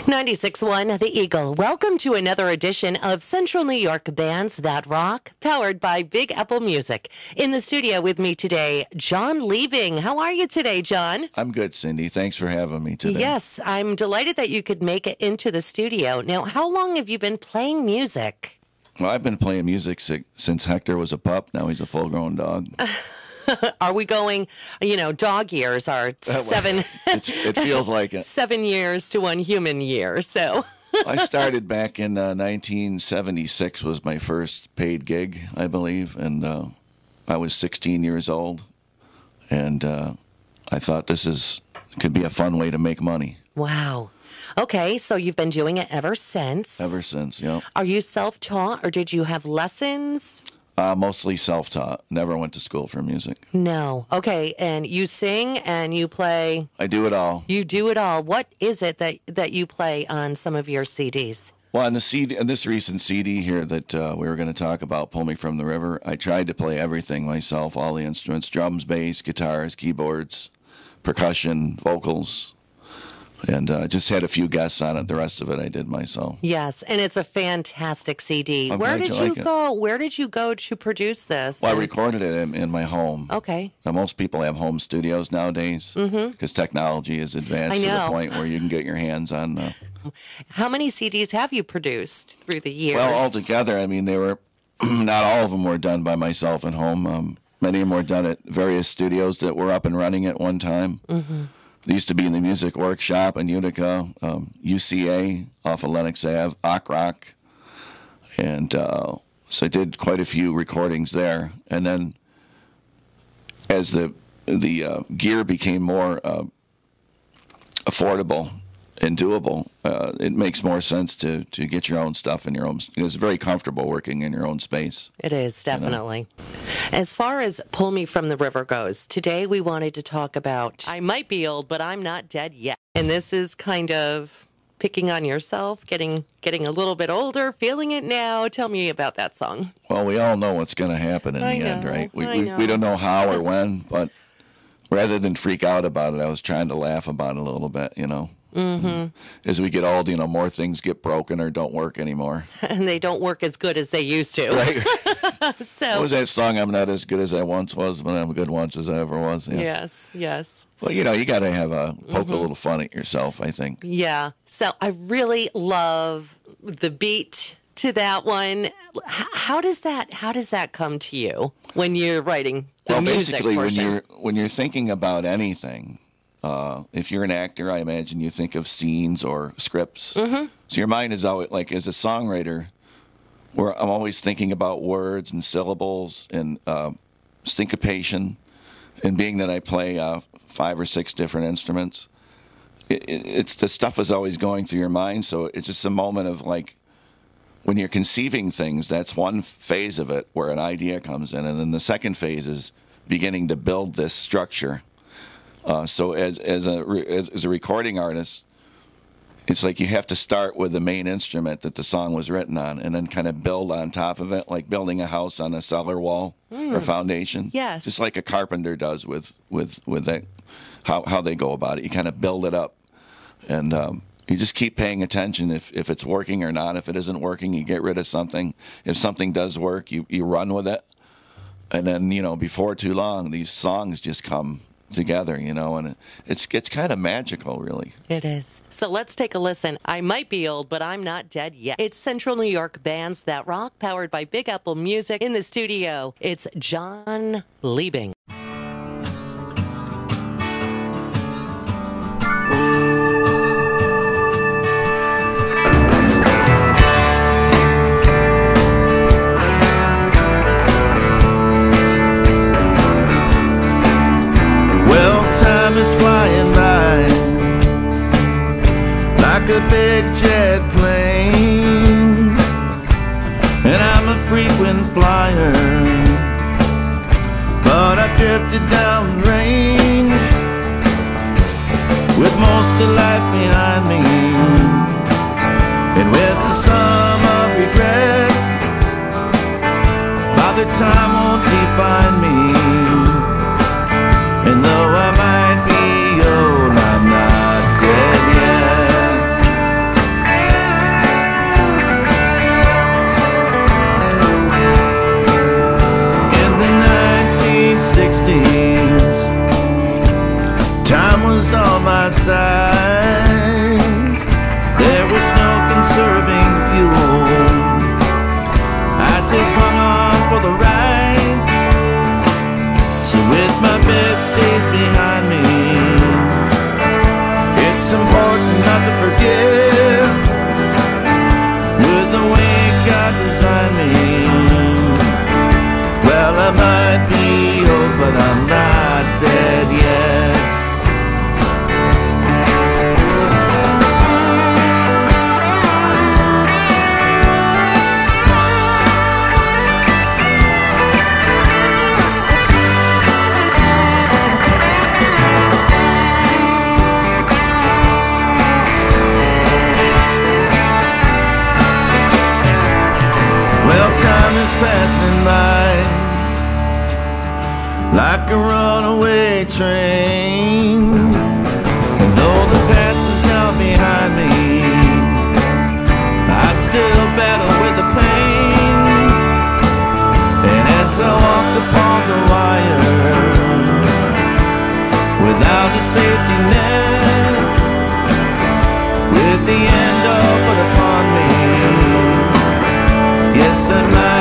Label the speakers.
Speaker 1: 96.1 The Eagle. Welcome to another edition of Central New York Bands That Rock, powered by Big Apple Music. In the studio with me today, Jon Liebing. How are you today, Jon?
Speaker 2: I'm good, Cindy. Thanks for having me today.
Speaker 1: Yes, I'm delighted that you could make it into the studio. Now, how long have you been playing music?
Speaker 2: Well, I've been playing music since Hector was a pup. Now he's a full-grown dog.
Speaker 1: Are we going, dog years are seven.
Speaker 2: It feels like it.
Speaker 1: 7 years to 1 human year, so.
Speaker 2: I started back in 1976 was my first paid gig, I believe, and I was 16 years old, and I thought this could be a fun way to make money.
Speaker 1: Wow. Okay, so you've been doing it ever since.
Speaker 2: Ever since, yeah.
Speaker 1: Are you self-taught, or did you have lessons?
Speaker 2: Mostly self-taught. Never went to school for music.
Speaker 1: No. Okay, and you sing and you play.
Speaker 2: I do it all.
Speaker 1: You do it all. What is it that you play on some of your CDs?
Speaker 2: Well, on this recent CD here that we were going to talk about, Pull Me From the River, I tried to play everything myself, all the instruments, drums, bass, guitars, keyboards, percussion, vocals. And just had a few guests on it. The rest of it I did myself.
Speaker 1: Yes, and it's a fantastic CD.
Speaker 2: Where did you
Speaker 1: go? Where did you go to produce this?
Speaker 2: Well, I recorded it in my home.
Speaker 1: Okay.
Speaker 2: Now, most people have home studios nowadays because technology is advanced to the point where you can get your hands on.
Speaker 1: How many CDs have you produced through the years?
Speaker 2: Well, altogether, I mean, they were not all of them were done by myself at home. Many of them were done at various studios that were up and running at one time. Mm-hmm. They used to be in the Music Workshop in Utica, UCA off of Lenox Ave, Rock, and so I did quite a few recordings there. And then as the gear became more affordable and doable, it makes more sense to get your own stuff in your own. It's very comfortable working in your own space.
Speaker 1: It is, definitely. As far as Pull Me From the River goes, today we wanted to talk about I Might Be Old, But I'm Not Dead Yet. And this is kind of picking on yourself, getting a little bit older, feeling it now. Tell me about that song.
Speaker 2: Well, we all know what's going to happen in the end, right? We don't know how or when, but rather than freak out about it, I was trying to laugh about it a little bit, Mm-hmm. As we get old, more things get broken or don't work anymore.
Speaker 1: And they don't work as good as they used to.
Speaker 2: Right.
Speaker 1: So,
Speaker 2: what was that song? I'm not as good as I once was, but I'm good once as I ever was. Yeah.
Speaker 1: Yes.
Speaker 2: Well, you got to have poke a little fun at yourself, I think.
Speaker 1: Yeah. So I really love the beat to that one. How does that come to you when you're writing the music portion?
Speaker 2: Basically, when you're thinking about anything. If you're an actor, I imagine you think of scenes or scripts. Mm-hmm. So your mind is always, like, as a songwriter, I'm always thinking about words and syllables and syncopation. And being that I play 5 or 6 different instruments, it's the stuff is always going through your mind. So it's just a moment of, like, when you're conceiving things, that's one phase of it where an idea comes in. And then the second phase is beginning to build this structure. So as a recording artist, it's like you have to start with the main instrument that the song was written on, and then kind of build on top of it, like building a house on a cellar wall or foundation.
Speaker 1: Yes,
Speaker 2: just like a carpenter does with that, how they go about it. You kind of build it up, and you just keep paying attention if it's working or not. If it isn't working, you get rid of something. If something does work, you run with it, and then before too long, these songs just come together, and it's kind of magical, really.
Speaker 1: It is. So let's take a listen. I Might Be Old, But I'm Not Dead Yet. It's Central New York Bands That Rock, powered by Big Apple Music. In the studio, it's Jon Liebing.
Speaker 3: Is flying by like a big jet plane, and I'm a frequent flyer, but I've drifted down range with most of life behind me, and with the sum of regrets, Father Time won't define me. And though I might be old, I'm not dead yet. my side. There was no conserving fuel. I just hung on for the ride. So with my best days behind me, it's important not to forget with the way God designed me. Well, I might be old, but I'm not dead yet. Well, time is passing by like a runaway train. And though the past is now behind me, I'd still battle with the pain. And as I walk upon the wire, without a safety net, with the end all but upon me, yes, I might